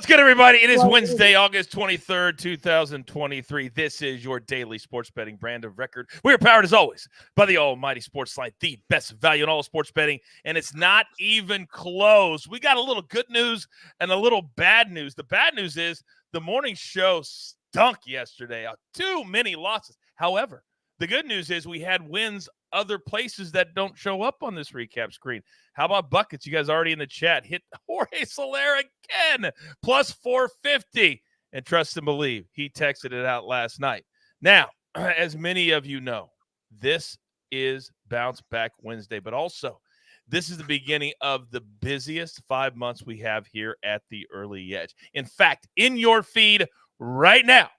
What's good, everybody? It is Wednesday, August 23rd, 2023. This is your daily sports betting brand of record. We are powered, as always, by the almighty SportsLine, the best value in all sports betting, and it's not even close. We got a little good news and a little bad news. The bad news is the morning show stunk yesterday. Too many losses. However, the good news is we had wins other places that don't show up on this recap screen. How about buckets? You guys already in the chat. Hit Jorge Soler again, plus 450. And trust and believe, he texted it out last night. Now, as many of you know, this is Bounce Back Wednesday, but also this is the beginning of the busiest 5 months we have here at the Early Edge. In fact, in your feed right now,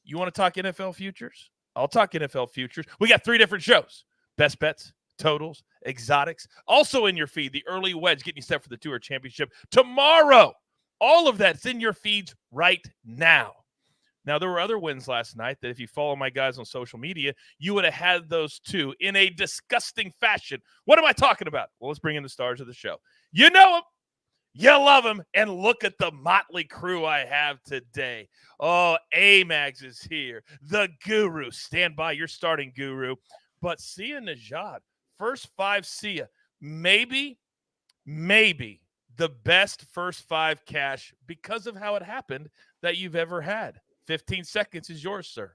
you want to talk NFL futures? I'll talk NFL futures. We got 3 different shows. Best bets, totals, exotics. Also in your feed, the early wedge getting you set for the Tour Championship tomorrow. All of that's in your feeds right now. Now, there were other wins last night that if you follow my guys on social media, you would have had those too in a disgusting fashion. What am I talking about? Well, let's bring in the stars of the show. You know them. You love them. And look at the motley crew I have today. Oh, Amags is here. The guru. Stand by. You're starting guru. But Sia Nejad, first 5 Sia, maybe the best first 5 cash because of how it happened that you've ever had. 15 seconds is yours, sir.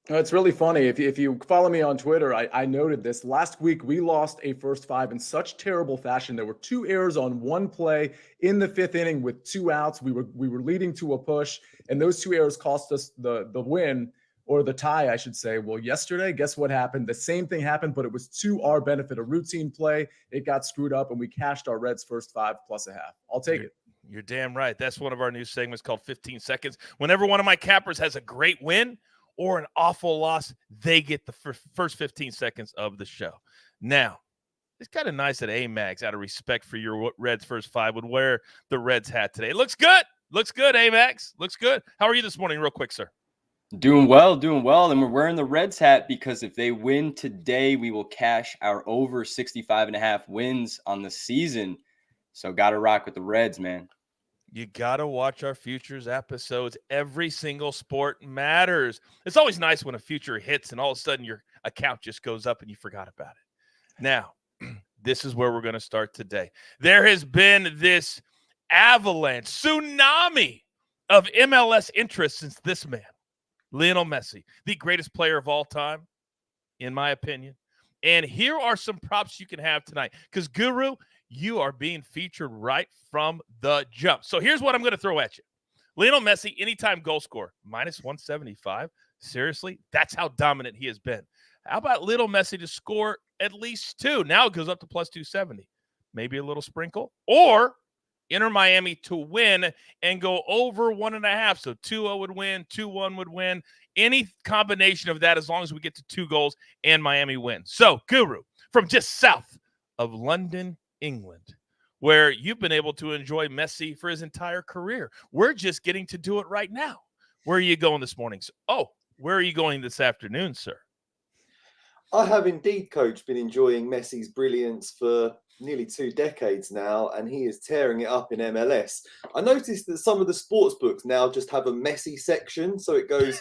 It's really funny. If you follow me on Twitter, I noted this. Last week, we lost a first 5 in such terrible fashion. There were 2 errors on one play in the 5th inning with 2 outs. We were leading to a push, and those 2 errors cost us the win. Or the tie, I should say. Well, yesterday, guess what happened? The same thing happened, but it was to our benefit. A routine play, it got screwed up, and we cashed our Reds first 5 plus a half. I'll take it. You're damn right. That's one of our new segments called 15 Seconds. Whenever one of my cappers has a great win or an awful loss, they get the first 15 seconds of the show. Now, it's kind of nice that Amags, out of respect for your Reds first 5, would wear the Reds hat today. It looks good. Looks good, Amags. Looks good. How are you this morning, real quick, sir? Doing well. And we're wearing the Reds hat because if they win today, we will cash our over 65.5 wins on the season. So got to rock with the Reds, man. You got to watch our futures episodes. Every single sport matters. It's always nice when a future hits and all of a sudden your account just goes up and you forgot about it. Now, this is where we're going to start today. There has been this avalanche, tsunami of MLS interest since this man, Lionel Messi, the greatest player of all time, in my opinion. And here are some props you can have tonight. Because, Guru, you are being featured right from the jump. So here's what I'm going to throw at you. Lionel Messi, anytime goal scorer, minus 175. Seriously, that's how dominant he has been. How about Lionel Messi to score at least 2? Now it goes up to plus 270. Maybe a little sprinkle. Or Inter Miami to win and go over 1.5. So 2-0 would win, 2-1 would win. Any combination of that as long as we get to 2 goals and Miami wins. So, Guru, from just south of London, England, where you've been able to enjoy Messi for his entire career. We're just getting to do it right now. Where are you going this morning? Oh, where are you going this afternoon, sir? I have indeed, Coach, been enjoying Messi's brilliance for nearly 2 decades now, and he is tearing it up in MLS. I noticed that some of the sports books now just have a Messi section, so it goes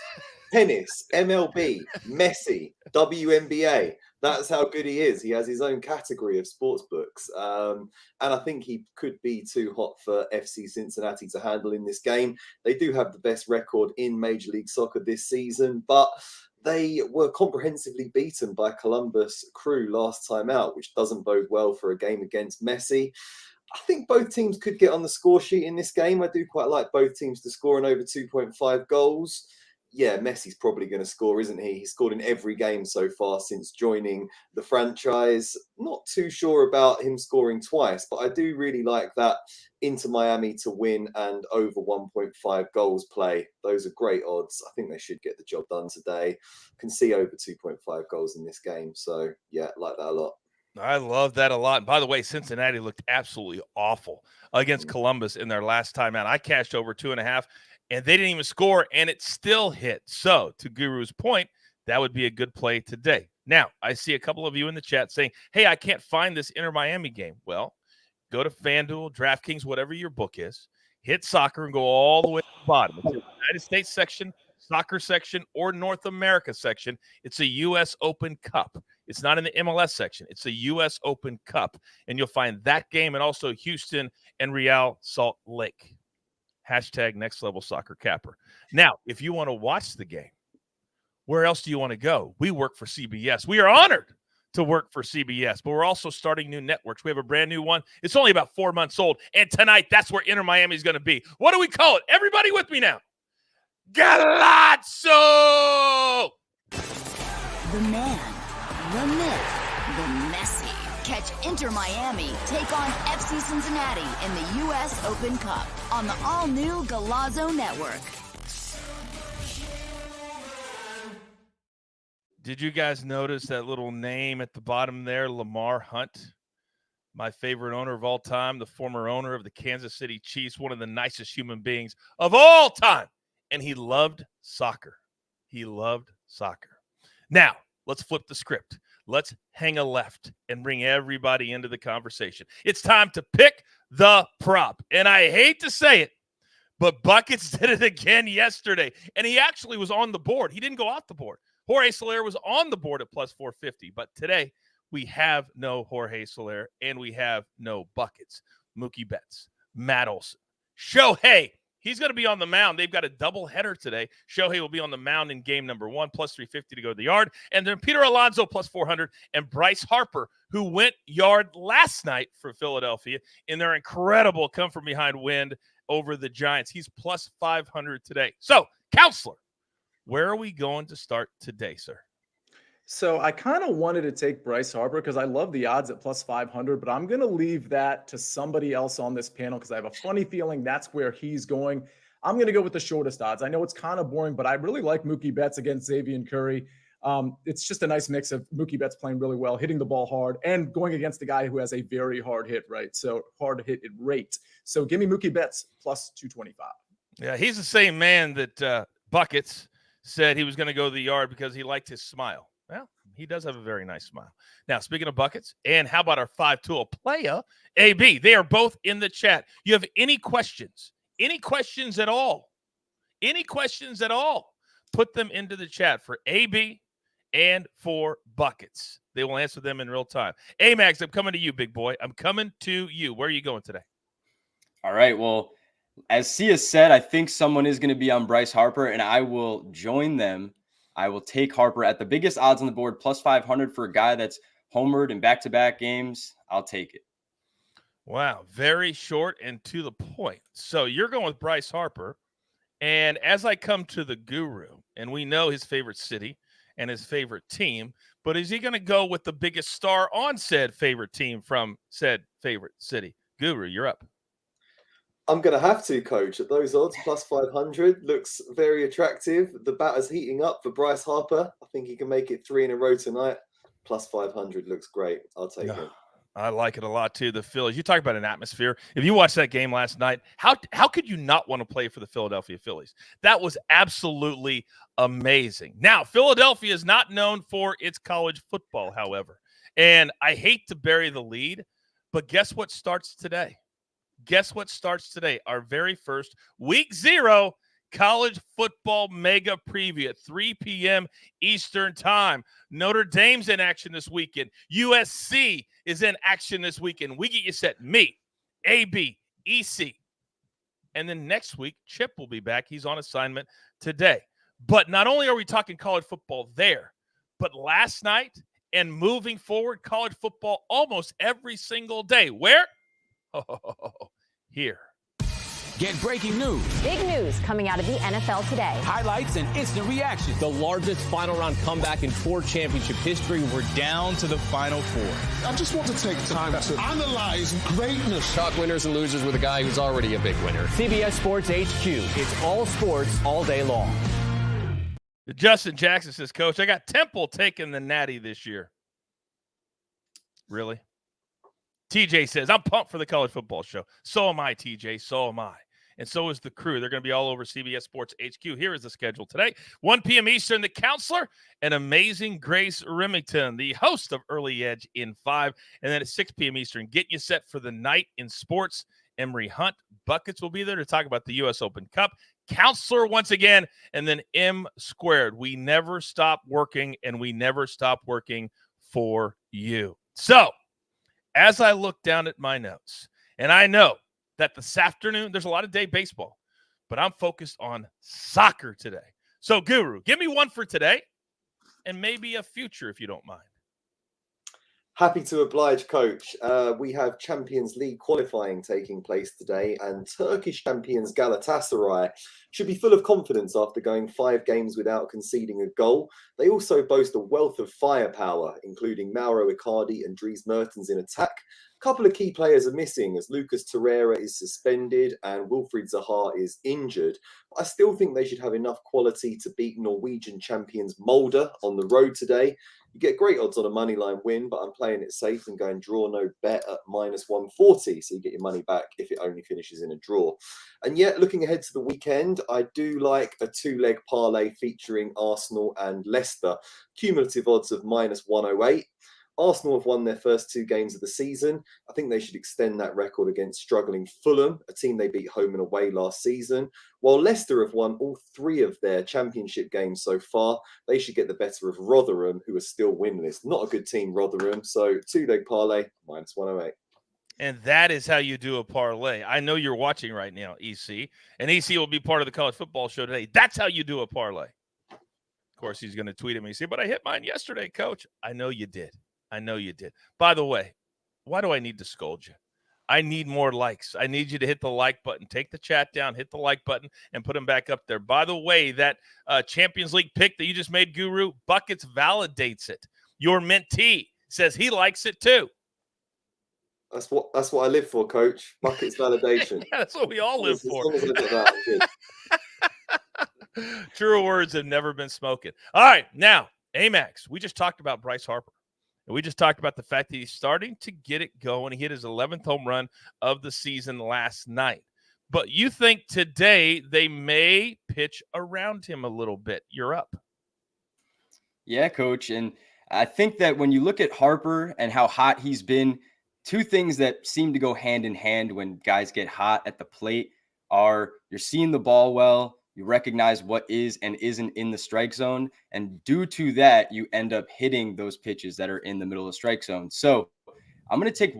tennis, MLB, Messi, WNBA. That's how good he is. He has his own category of sports books, and I think he could be too hot for FC Cincinnati to handle in this game. They do have the best record in Major League Soccer this season, but they were comprehensively beaten by Columbus Crew last time out, which doesn't bode well for a game against Messi. I think both teams could get on the score sheet in this game. I do quite like both teams to score in over 2.5 goals. Yeah, Messi's probably going to score, isn't he? He's scored in every game so far since joining the franchise. Not too sure about him scoring twice, but I do really like that Inter Miami to win and over 1.5 goals play. Those are great odds. I think they should get the job done today. Can see over 2.5 goals in this game. So, yeah, like that a lot. I love that a lot. And by the way, Cincinnati looked absolutely awful against Columbus in their last time out. I cashed over 2.5. And they didn't even score, and it still hit. So, to Guru's point, that would be a good play today. Now, I see a couple of you in the chat saying, hey, I can't find this Inter Miami game. Well, go to FanDuel, DraftKings, whatever your book is. hit soccer and go all the way to the bottom. It's the United States section, soccer section, or North America section. It's a U.S. Open Cup. It's not in the MLS section. It's a U.S. Open Cup. And you'll find that game and also Houston and Real Salt Lake. Hashtag Next Level Soccer Capper. Now, if you want to watch the game, where else do you want to go? We work for CBS. We are honored to work for CBS, but we're also starting new networks. We have a brand new one. It's only about 4 months old. And tonight, that's where Inter Miami is going to be. What do we call it? Everybody with me now. Galazzo! The man, the myth, the Messi. Catch Inter Miami take on FC Cincinnati in the U.S. Open Cup on the all-new Galazzo Network. Did you guys notice that little name at the bottom there, Lamar Hunt? My favorite owner of all time, the former owner of the Kansas City Chiefs, one of the nicest human beings of all time. And he loved soccer. He loved soccer. Now, let's flip the script. Let's hang a left and bring everybody into the conversation. It's time to pick the prop. And I hate to say it, but Buckets did it again yesterday. And he actually was on the board. He didn't go off the board. Jorge Soler was on the board at plus 450. But today, we have no Jorge Soler and we have no Buckets. Mookie Betts, Matt Olson, Shohei. He's going to be on the mound. They've got a doubleheader today. Shohei will be on the mound in game number 1, plus 350 to go to the yard. And then Peter Alonso, plus 400. And Bryce Harper, who went yard last night for Philadelphia in their incredible come-from-behind win over the Giants. He's plus 500 today. So, Counselor, where are we going to start today, sir? So I kind of wanted to take Bryce Harper because I love the odds at plus 500, but I'm going to leave that to somebody else on this panel because I have a funny feeling that's where he's going. I'm going to go with the shortest odds. I know it's kind of boring, but I really like Mookie Betts against Xavier Curry. It's just a nice mix of Mookie Betts playing really well, hitting the ball hard, and going against a guy who has a very hard hit, right? So hard hit rate. So give me Mookie Betts plus 225. Yeah, he's the same man that Buckets said he was going to go to the yard because he liked his smile. Well, he does have a very nice smile. Now, speaking of Buckets, and how about our 5-tool player, AB? They are both in the chat. You have any questions? Any questions at all? Any questions at all? Put them into the chat for AB and for Buckets. They will answer them in real time. Amags, I'm coming to you, big boy. I'm coming to you. Where are you going today? All right. Well, as Sia said, I think someone is going to be on Bryce Harper, and I will join them. I will take Harper at the biggest odds on the board, plus 500 for a guy that's homered in back-to-back games. I'll take it. Wow, very short and to the point. So you're going with Bryce Harper. And as I come to the guru, and we know his favorite city and his favorite team, but is he going to go with the biggest star on said favorite team from said favorite city? Guru, you're up. I'm going to have to, Coach. At those odds, plus 500 looks very attractive. The batter's heating up for Bryce Harper. I think he can make it 3 in a row tonight. Plus 500 looks great. I'll take it. I like it a lot, too. The Phillies. You talk about an atmosphere. If you watched that game last night, how could you not want to play for the Philadelphia Phillies? That was absolutely amazing. Now, Philadelphia is not known for its college football, however. And I hate to bury the lead, but guess what starts today? Guess what starts today? Our very first Week 0 college football mega preview at 3 p.m. Eastern time. Notre Dame's in action this weekend. USC is in action this weekend. We get you set. Me, AB, EC. And then next week, Chip will be back. He's on assignment today. But not only are we talking college football there, but last night and moving forward, college football almost every single day. Where? Here. Get breaking news. Big news coming out of the NFL today. Highlights and instant reaction. The largest final round comeback in Ford championship history. We're down to the final 4. I just want to take time to analyze greatness. Talk winners and losers with a guy who's already a big winner. CBS Sports HQ. It's all sports all day long. Justin Jackson says, Coach, I got Temple taking the Natty this year. Really? TJ says, I'm pumped for the college football show. So am I, TJ. So am I. And so is the crew. They're going to be all over CBS Sports HQ. Here is the schedule today. 1 p.m. Eastern, the counselor and amazing Grace Remington, the host of Early Edge in 5. And then at 6 p.m. Eastern, getting you set for the night in sports Emery Hunt. Buckets will be there to talk about the U.S. Open Cup. Counselor once again, and then M Squared. We never stop working, and we never stop working for you. So, as I look down at my notes, and I know that this afternoon, there's a lot of day baseball, but I'm focused on soccer today. So, Guru, give me one for today and maybe a future if you don't mind. Happy to oblige, Coach. We have Champions League qualifying taking place today, and Turkish champions Galatasaray should be full of confidence after going 5 games without conceding a goal. They also boast a wealth of firepower, including Mauro Icardi and Dries Mertens in attack. A couple of key players are missing, as Lucas Torreira is suspended and Wilfried Zaha is injured. But I still think they should have enough quality to beat Norwegian champions Molde on the road today. You get great odds on a moneyline win, but I'm playing it safe and going draw no bet at -140. So you get your money back if it only finishes in a draw. And yet, looking ahead to the weekend, I do like a 2-leg parlay featuring Arsenal and Leicester. Cumulative odds of -108. Arsenal have won their first 2 games of the season. I think they should extend that record against struggling Fulham, a team they beat home and away last season. While Leicester have won all 3 of their championship games so far, they should get the better of Rotherham, who are still winless. Not a good team, Rotherham. So 2-leg parlay, -108. And that is how you do a parlay. I know you're watching right now, EC, and EC will be part of the college football show today. That's how you do a parlay. Of course, he's going to tweet at me and say, but I hit mine yesterday, Coach. I know you did. I know you did. By the way, why do I need to scold you? I need more likes. I need you to hit the like button. Take the chat down, hit the like button, and put them back up there. By the way, that Champions League pick that you just made, Guru, Buckets validates it. Your mentee says he likes it too. That's what I live for, Coach. Buckets validation. Yeah, that's what we all live for. As long as I get that, I'm good. Truer words have never been spoken. All right, now, Amags. We just talked about Bryce Harper. And we just talked about the fact that he's starting to get it going. He hit his 11th home run of the season last night. But you think today they may pitch around him a little bit. You're up. Yeah, Coach. And I think that when you look at Harper and how hot he's been, 2 things that seem to go hand in hand when guys get hot at the plate are you're seeing the ball well, you recognize what is and isn't in the strike zone. And due to that, you end up hitting those pitches that are in the middle of the strike zone. So I'm going to take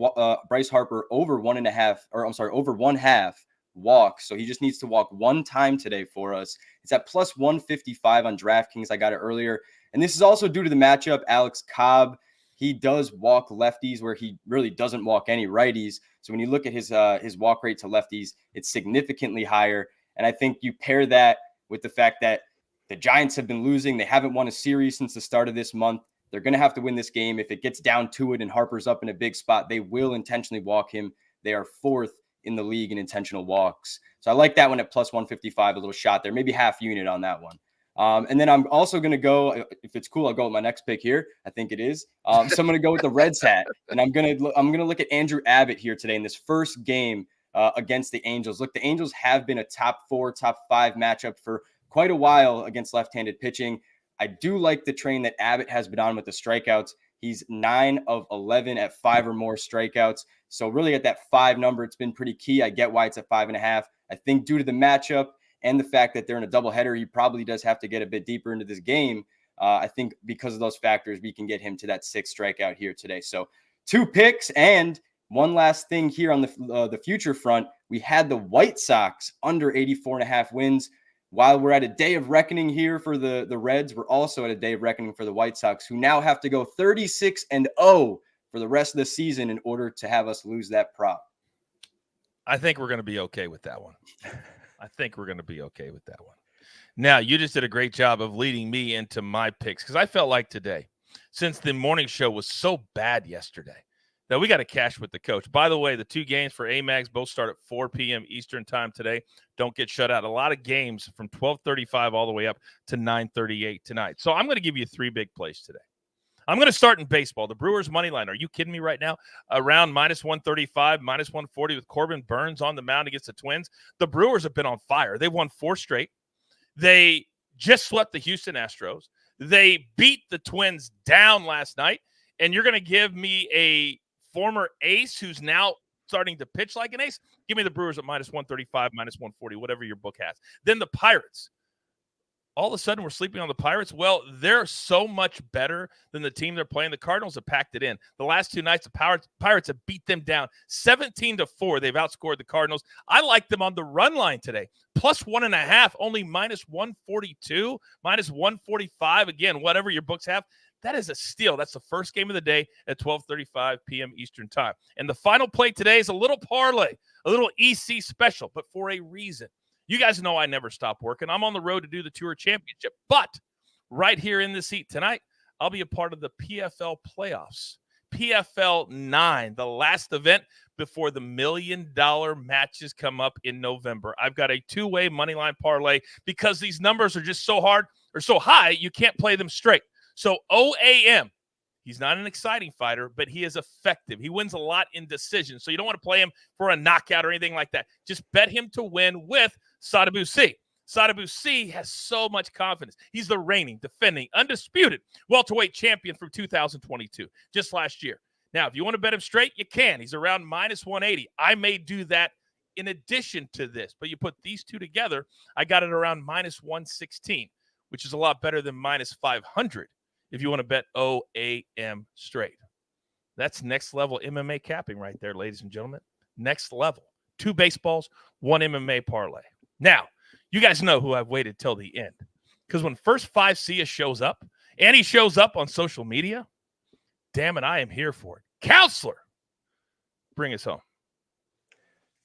Bryce Harper over 1.5 walks. So he just needs to walk 1 time today for us. It's at +155 on DraftKings. I got it earlier. And this is also due to the matchup. Alex Cobb, he does walk lefties where he really doesn't walk any righties. So when you look at his walk rate to lefties, it's significantly higher. And I think you pair that with the fact that the Giants have been losing. They haven't won a series since the start of this month. They're going to have to win this game. If it gets down to it and Harper's up in a big spot, they will intentionally walk him. They are 4th in the league in intentional walks. So I like that one at +155, a little shot there, maybe half unit on that one. And then I'm also going to go, if it's cool, I'll go with my next pick here. I think it is. So I'm going to go with the Reds hat, and I'm going to look at Andrew Abbott here today in this first game against the Angels. Look, the Angels have been a top 4, top 5 matchup for quite a while against left-handed pitching. I do like the train that Abbott has been on with the strikeouts. He's 9 of 11 at 5 or more strikeouts. So really at that 5 number, it's been pretty key. I get why it's at 5.5. I think due to the matchup and the fact that they're in a doubleheader, he probably does have to get a bit deeper into this game. I think because of those factors, we can get him to that 6th strikeout here today. So 2 picks. And one last thing here on the future front, we had the White Sox under 84.5 wins. While we're at a day of reckoning here for the Reds, we're also at a day of reckoning for the White Sox, who now have to go 36-0 for the rest of the season in order to have us lose that prop. I think we're going to be okay with that one. Now, you just did a great job of leading me into my picks because I felt like today, since the morning show was so bad yesterday, that we got to cash with the coach. By the way, the 2 games for Amags both start at 4 p.m. Eastern time today. Don't get shut out. A lot of games from 12:35 all the way up to 9:38 tonight. So I'm going to give you 3 big plays today. I'm going to start in baseball. The Brewers money line. Are you kidding me right now? Around -135, -140 with Corbin Burns on the mound against the Twins. The Brewers have been on fire. They won 4 straight. They just swept the Houston Astros. They beat the Twins down last night. And you're going to give me a former ace who's now starting to pitch like an ace. Give me the Brewers at minus 135, minus 140, whatever your book has. Then the Pirates. All of a sudden, we're sleeping on the Pirates. Well, they're so much better than the team they're playing. The Cardinals have packed it in. The last 2 nights, the Pirates have beat them down 17-4. They've outscored the Cardinals. I like them on the run line today. Plus 1.5, only minus 142, minus 145. Again, whatever your books have. That is a steal. That's the first game of the day at 12:35 p.m. Eastern time. And the final play today is a little parlay, a little EC special, but for a reason. You guys know I never stop working. I'm on the road to do the Tour Championship. But right here in this seat tonight, I'll be a part of the PFL playoffs. PFL 9, the last event before the $1 million matches come up in November. I've got a 2-way moneyline parlay because these numbers are just so hard or so high, you can't play them straight. So OAM, he's not an exciting fighter, but he is effective. He wins a lot in decisions. So you don't want to play him for a knockout or anything like that. Just bet him to win with Sadibou C. Sadibou C has so much confidence. He's the reigning, defending, undisputed welterweight champion from 2022, just last year. Now, if you want to bet him straight, you can. He's around minus 180. I may do that in addition to this, but you put these two together, I got it around minus 116, which is a lot better than minus 500 if you want to bet OAM straight. That's next level MMA capping right there, ladies and gentlemen. Next level. 2 baseballs, 1 MMA parlay. Now, you guys know who I've waited till the end. Because when First 5 Sia shows up, and he shows up on social media, damn it, I am here for it. Counselor, bring us home.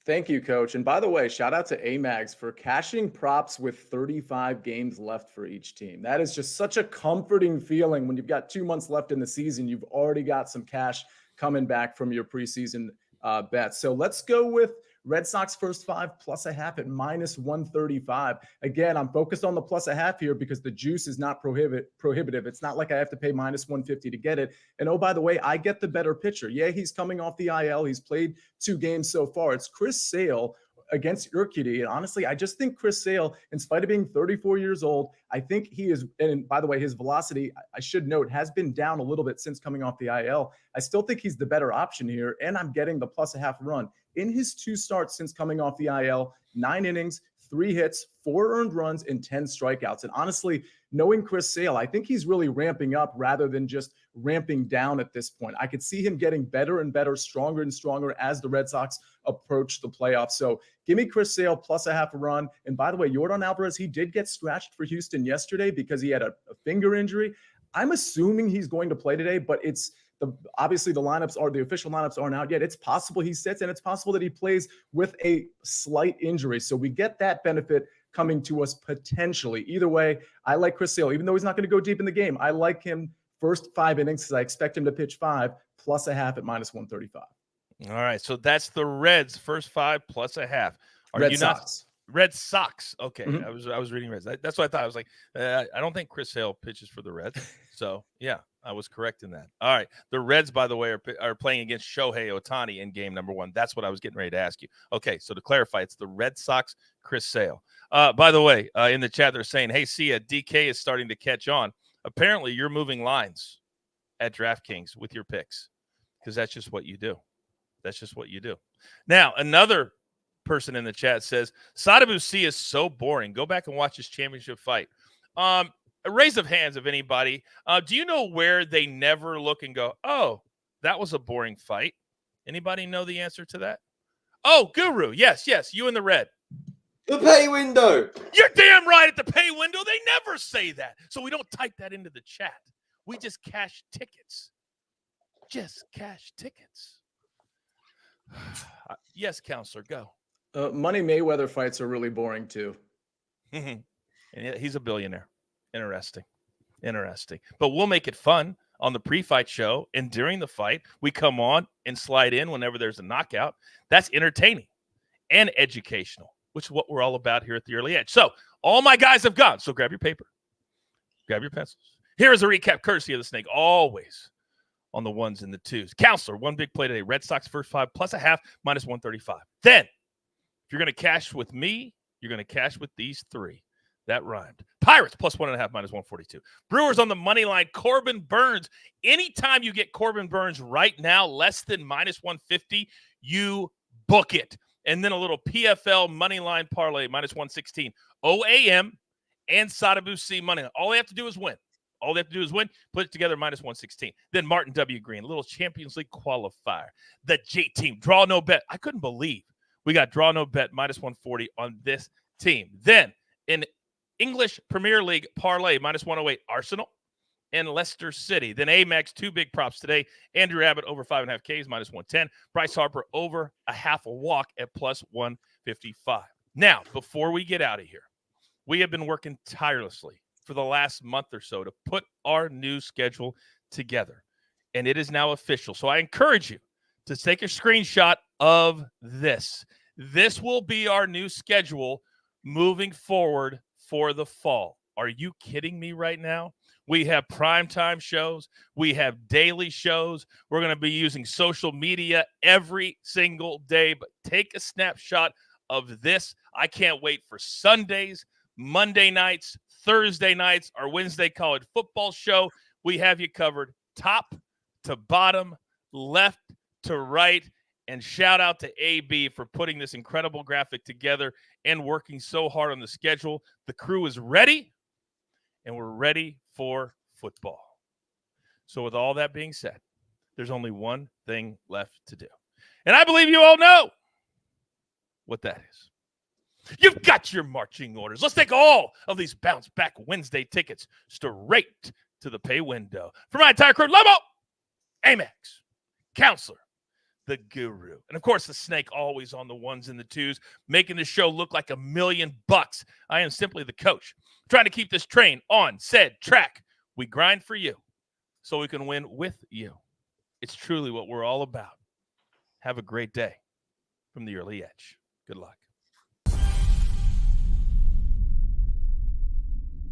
Thank you, Coach. And by the way, shout out to Amags for cashing props with 35 games left for each team. That is just such a comforting feeling when you've got 2 months left in the season. You've already got some cash coming back from your preseason bets. So let's go with Red Sox first 5 plus a half at minus 135. Again, I'm focused on the plus a half here because the juice is not prohibitive. It's not like I have to pay minus 150 to get it. And oh, by the way, I get the better pitcher. Yeah, he's coming off the IL. He's played 2 games so far. It's Chris Sale against Urquidy. And honestly, I just think Chris Sale, in spite of being 34 years old, I think he is, and by the way, his velocity, I should note, has been down a little bit since coming off the IL. I still think he's the better option here, and I'm getting the plus a half run. In his 2 starts since coming off the IL, 9 innings, 3 hits, 4 earned runs, and 10 strikeouts. And honestly, knowing Chris Sale, I think he's really ramping up rather than just ramping down at this point. I could see him getting better and better, stronger and stronger as the Red Sox approach the playoffs. So give me Chris Sale plus a half a run. And by the way, Yordan Alvarez, he did get scratched for Houston yesterday because he had a finger injury. I'm assuming he's going to play today, but obviously the official lineups aren't out yet. It's possible he sits, and it's possible that he plays with a slight injury. So we get that benefit coming to us potentially. Either way, I like Chris Sale, even though he's not going to go deep in the game. I like him first 5 innings because I expect him to pitch 5 plus a half at minus 135. All right, so that's the Reds first 5 plus a half. Red Sox. Red Sox. Okay, Mm-hmm. I was reading Reds. That's what I thought. I was like, I don't think Chris Sale pitches for the Reds. So yeah, I was correct in that. All right, the Reds, by the way, are playing against Shohei Ohtani in game number 1. That's what I was getting ready to ask you. Okay, so to clarify, it's the Red Sox, Chris Sale. By the way, in the chat they're saying, "Hey, Sia, DK is starting to catch on." Apparently, you're moving lines at DraftKings with your picks because that's just what you do. That's just what you do. Now, another person in the chat says, Sadibou C is so boring. Go back and watch his championship fight. A raise of hands of anybody. Do you know where they never look and go, oh, that was a boring fight? Anybody know the answer to that? Oh, Guru. Yes, you in the red. The pay window. You're damn right, at the pay window. They never say that. So we don't type that into the chat. We just cash tickets. Just cash tickets. Yes, Counselor, go. Money Mayweather fights are really boring too. And he's a billionaire. Interesting. But we'll make it fun on the pre-fight show, and during the fight, we come on and slide in whenever there's a knockout. That's entertaining and educational, which is what we're all about here at the Early Edge. So all my guys have gone. So grab your paper, grab your pencils. Here is a recap courtesy of the Snake, always on the 1s and the 2s. Counselor, 1 big play today. Red Sox first 5 plus a half minus 135. Then, if you're going to cash with me, you're going to cash with these 3. That rhymed. Pirates plus 1.5 minus 142. Brewers on the money line. Corbin Burns. Anytime you get Corbin Burns right now, less than minus 150, you book it. And then a little PFL money line parlay minus 116. OAM and Sotheby C money line. All they have to do is win. All they have to do is win, put it together, minus 116. Then Martin W. Green, a little Champions League qualifier. The J team, draw no bet. I couldn't believe we got draw no bet, minus 140 on this team. Then in English Premier League parlay, minus 108, Arsenal and Leicester City. Then Amags, 2 big props today. Andrew Abbott over 5.5 Ks, minus 110. Bryce Harper over a half a walk at plus 155. Now, before we get out of here, we have been working tirelessly for the last month or so to put our new schedule together. And it is now official. So I encourage you to take a screenshot of this. This will be our new schedule moving forward for the fall. Are you kidding me right now? We have primetime shows. We have daily shows. We're going to be using social media every single day. But take a snapshot of this. I can't wait for Sundays, Monday nights, Thursday nights, our Wednesday college football show. We have you covered top to bottom, left to right. And shout out to AB for putting this incredible graphic together and working so hard on the schedule. The crew is ready, and we're ready for football. So with all that being said, there's only one thing left to do. And I believe you all know what that is. You've got your marching orders. Let's take all of these Bounce Back Wednesday tickets straight to the pay window. For my entire crew, Lobo, Amags, Counselor, the Guru, and of course the Snake, always on the ones and the twos, making the show look like $1,000,000. I am simply the coach, trying to keep this train on said track. We grind for you so we can win with you. It's truly what we're all about. Have a great day from the Early Edge. Good luck.